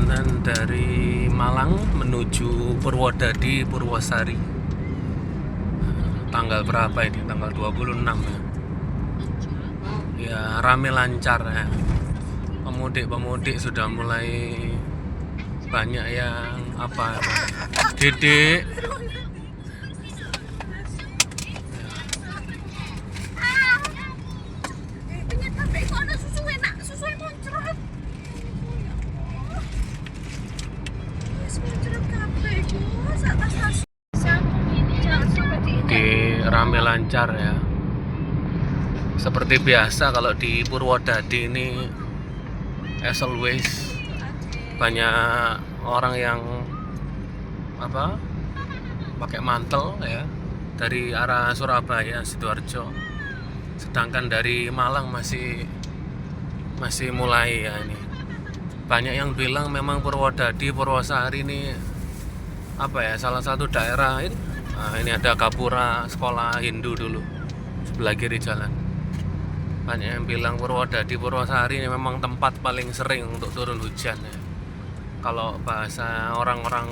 perjalanan dari Malang menuju Purwodadi, Purwosari. Tanggal berapa ini? Tanggal 26 ya. Ya, rame lancar ya. Pemudik-pemudik sudah mulai banyak yang apa? Dedek. Di rame lancar ya. Seperti biasa kalau di Purwodadi ini as always banyak orang yang apa pakai mantel ya dari arah Surabaya, Sidoarjo. Sedangkan dari Malang masih mulai ya ini. Banyak yang bilang memang Purwodadi, Purwosari ini apa ya, salah satu daerah ini. Nah, ini ada Gapura sekolah Hindu dulu sebelah kiri jalan. Banyak yang bilang Purwodadi, Purwosari ini memang tempat paling sering untuk turun hujan ya. Kalau bahasa orang-orang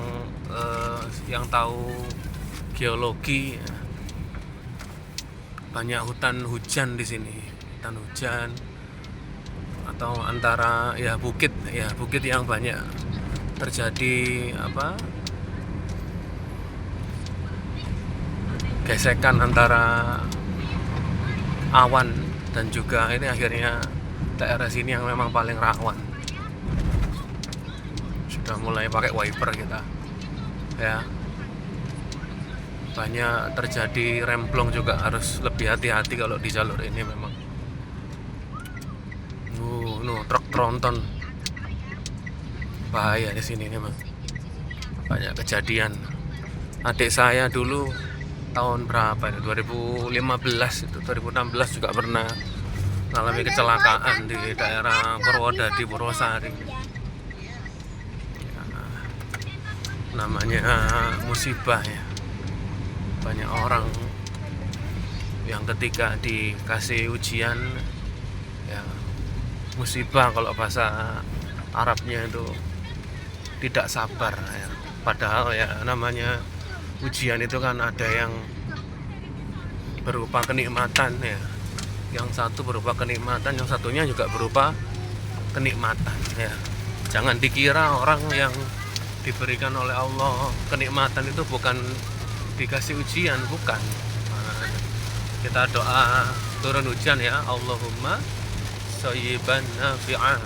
yang tahu geologi, banyak hutan hujan di sini, hutan hujan atau antara ya bukit yang banyak terjadi apa gesekan antara awan dan juga ini akhirnya daerah sini yang memang paling rawan. Sudah mulai pakai wiper kita ya. Banyak terjadi remblong juga, harus lebih hati-hati kalau di jalur ini memang. Truk tronton bahaya di sini memang. Banyak kejadian. Adik saya dulu tahun berapa itu? 2015 itu 2016 juga pernah mengalami kecelakaan di daerah Purwodadi, Purwosari. Ya, namanya musibah ya. Banyak orang yang ketika dikasih ujian ya, musibah kalau bahasa Arabnya itu tidak sabar ya. Padahal ya namanya ujian itu kan ada yang berupa kenikmatan ya. Yang satu berupa kenikmatan, yang satunya juga berupa kenikmatan ya. Jangan dikira orang yang diberikan oleh Allah kenikmatan itu bukan dikasih ujian, bukan. Nah, kita doa turun hujan ya, Allahumma shayyiban nafi'ah.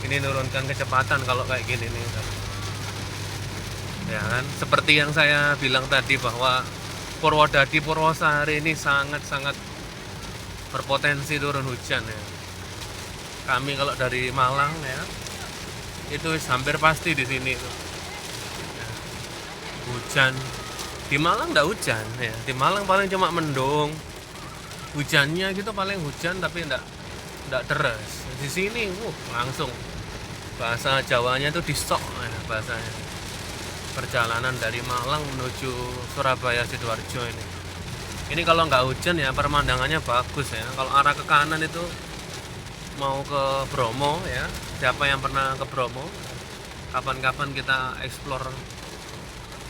Ini nurunkan kecepatan kalau kayak gini nih. Ya kan, seperti yang saya bilang tadi bahwa Purwodadi, Purwosari ini sangat-sangat berpotensi turun hujan ya. Kami kalau dari Malang ya, itu hampir pasti di sini tuh. Ya, hujan. Di Malang enggak hujan ya. Di Malang paling cuma mendung. Hujannya gitu paling hujan tapi enggak deras. Di sini langsung bahasa Jawanya itu disok ya bahasanya. Perjalanan dari Malang menuju Surabaya, Sidoarjo ini. Ini kalau nggak hujan ya pemandangannya bagus ya. Kalau arah ke kanan itu mau ke Bromo ya. Siapa yang pernah ke Bromo? Kapan-kapan kita explore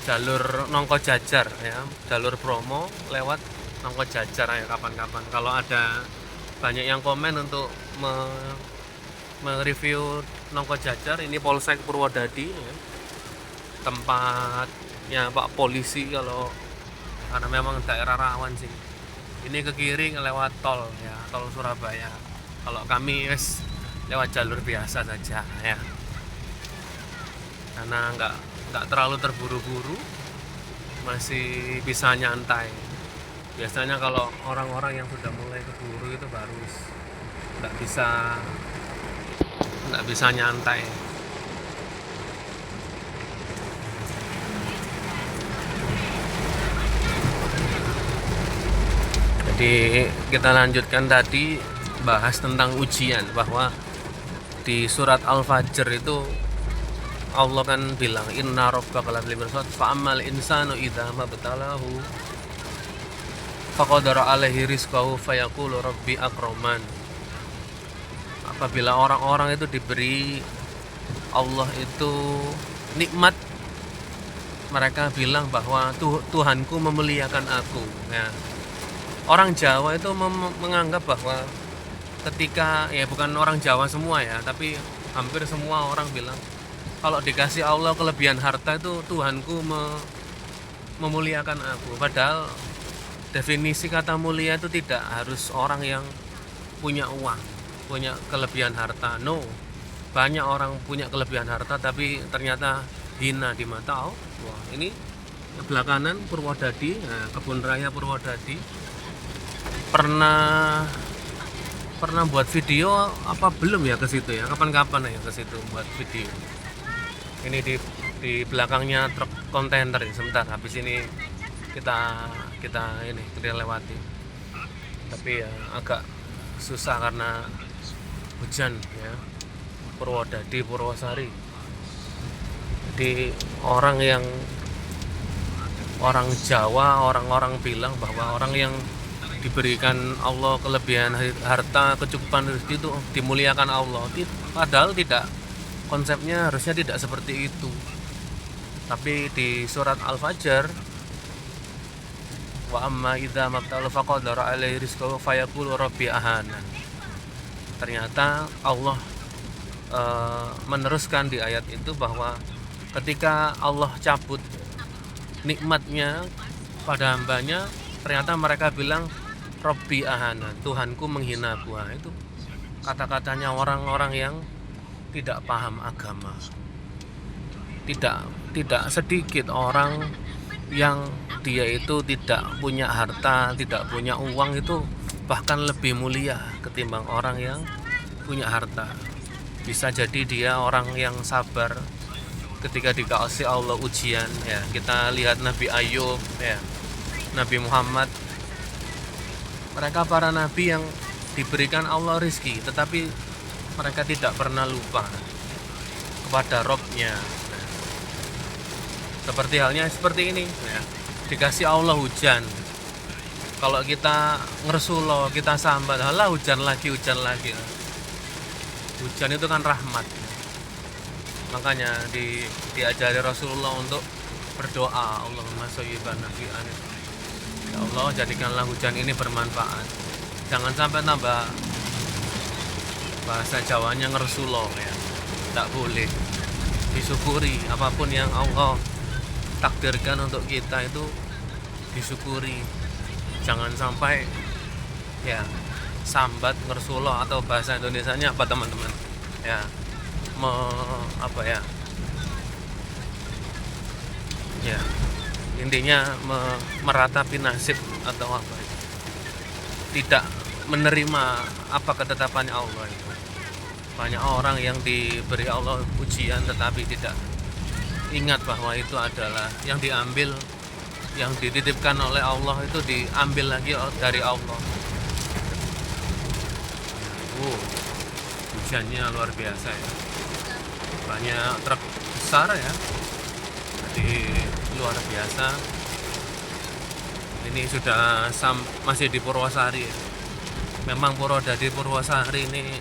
jalur Nongkojajar ya. Jalur Bromo lewat Nongkojajar ya kapan-kapan. Kalau ada banyak yang komen untuk mereview Nongkojajar, ini Polsek Purwodadi ya. Tempatnya Pak Polisi kalau karena memang daerah rawan sih. Ini ke kiri lewat tol ya, tol Surabaya. Kalau kami lewat jalur biasa saja ya. Karena nggak terlalu terburu-buru, masih bisa nyantai. Biasanya kalau orang-orang yang sudah mulai keburu itu baru nggak bisa nyantai. Jadi kita lanjutkan tadi bahas tentang ujian, bahwa di surat Al-Fajr itu Allah kan bilang inna rabbaka labil mirsad fa ammal insanu idza mabtalahu faqadara alaihi rizqahu fayaqulu rabbi akraman. Apabila orang-orang itu diberi Allah itu nikmat, mereka bilang bahwa Tuhanku memuliakan aku ya. Orang Jawa itu menganggap bahwa ketika, ya bukan orang Jawa semua ya, tapi hampir semua orang bilang kalau dikasih Allah kelebihan harta itu Tuhanku memuliakan aku. Padahal definisi kata mulia itu tidak harus orang yang punya uang, punya kelebihan harta. No, banyak orang punya kelebihan harta tapi ternyata hina di mata Allah. Wah, ini belakangan Purwodadi, nah, Kebun Raya Purwodadi pernah buat video apa belum ya ke situ ya? Kapan-kapan ya ke situ buat video. Ini di belakangnya truk kontainer ya. Sebentar, habis ini kita lewati. Tapi ya agak susah karena hujan ya. Purwodadi, Purwosari. Jadi orang Jawa, orang-orang bilang bahwa orang yang diberikan Allah kelebihan harta, kecukupan rezeki itu dimuliakan Allah. Padahal tidak, konsepnya harusnya tidak seperti itu. Tapi di surat Al-Fajr, wa amma idza mabtalu faqadara alaihi rizqahu fayaqulu rabbi ahana. Ternyata Allah meneruskan di ayat itu bahwa ketika Allah cabut nikmatnya pada hambanya, ternyata mereka bilang Rabbi ahana, Tuhanku menghina aku. Itu kata-katanya orang-orang yang tidak paham agama. Tidak sedikit orang yang dia itu tidak punya harta, tidak punya uang, itu bahkan lebih mulia ketimbang orang yang punya harta. Bisa jadi dia orang yang sabar ketika dikasih Allah ujian ya. Kita lihat Nabi Ayub ya, Nabi Muhammad, mereka para nabi yang diberikan Allah rizki, tetapi mereka tidak pernah lupa kepada Robnya. Nah, seperti halnya seperti ini ya. Dikasih Allah hujan, kalau kita ngersulo, kita sambat, halah hujan lagi. Hujan itu kan rahmat. Makanya diajari Rasulullah untuk berdoa, Allahumma shayyiban nafi'an. Ya Allah, jadikanlah hujan ini bermanfaat. Jangan sampai nambah bahasa Jawanya ngersulo ya. Tak boleh. Disyukuri apapun yang Allah takdirkan untuk kita itu disyukuri. Jangan sampai ya sambat, ngersulo, atau bahasa Indonesianya apa teman-teman? Ya, ya intinya meratapi nasib atau apa, tidak menerima apa ketetapan Allah itu. Banyak orang yang diberi Allah ujian tetapi tidak ingat bahwa itu adalah yang diambil, yang dititipkan oleh Allah itu diambil lagi dari Allah. Hujannya luar biasa ya, banyak truk besar ya, jadi luar biasa. Ini sudah masih di Purwosari ya. Memang Purwodadi Purwosari ini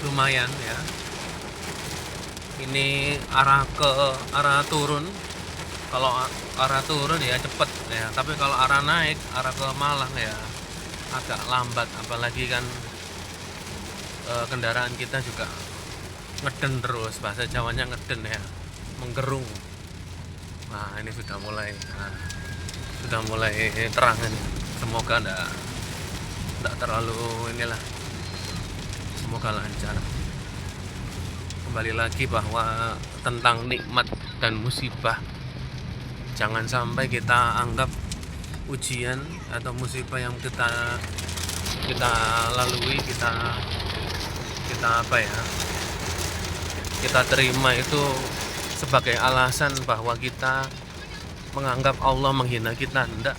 lumayan ya. Ini arah turun. Kalau arah turun ya cepet ya, tapi kalau arah naik, arah ke Malang ya agak lambat. Apalagi kan kendaraan kita juga ngeden terus, bahasa Jawanya ngeden ya, menggerung. Nah ini sudah mulai terang ini. Semoga enggak terlalu inilah, semoga lancar. Kembali lagi bahwa tentang nikmat dan musibah, jangan sampai kita anggap ujian atau musibah yang kita lalui, kita terima itu sebagai alasan bahwa kita menganggap Allah menghina kita. Enggak,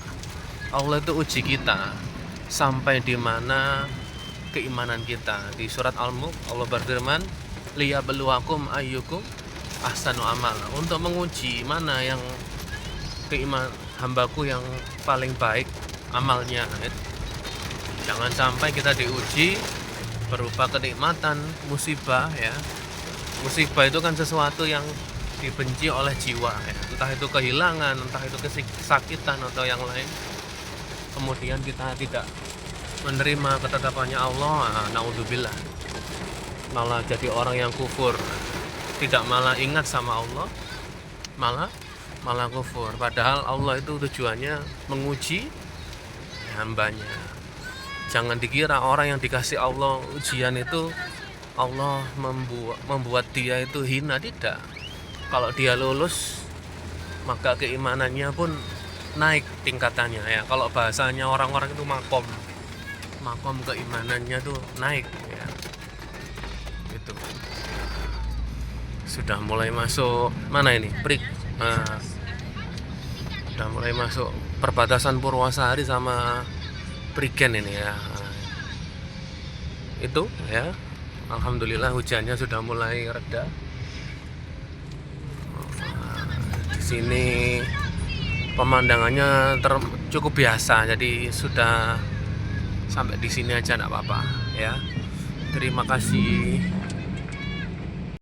Allah itu uji kita sampai di mana keimanan kita. Di surat Al-Mulk Allah berfirman, liyabluwakum ayyukum ahsanu amala, untuk menguji mana yang keimanan hambaku yang paling baik amalnya. Jangan sampai kita diuji berupa kenikmatan, musibah ya, Musibah itu kan sesuatu yang dibenci oleh jiwa ya. Entah itu kehilangan, entah itu kesakitan atau yang lain. Kemudian kita tidak menerima ketetapannya Allah, naudzubillah. Malah jadi orang yang kufur. Tidak malah ingat sama Allah, malah kufur. Padahal Allah itu tujuannya menguji hambanya. Jangan dikira orang yang dikasih Allah ujian itu Allah membuat dia itu hina, tidak. Kalau dia lulus, maka keimanannya pun naik tingkatannya ya. Kalau bahasanya orang-orang itu makom keimanannya tuh naik ya. Gitu. Sudah mulai masuk mana ini? Sudah mulai masuk perbatasan Purwosari sama Prigen ini ya. Itu ya. Alhamdulillah hujannya sudah mulai reda. Di sini pemandangannya cukup biasa, jadi sudah sampai di sini aja enggak apa-apa ya. Terima kasih.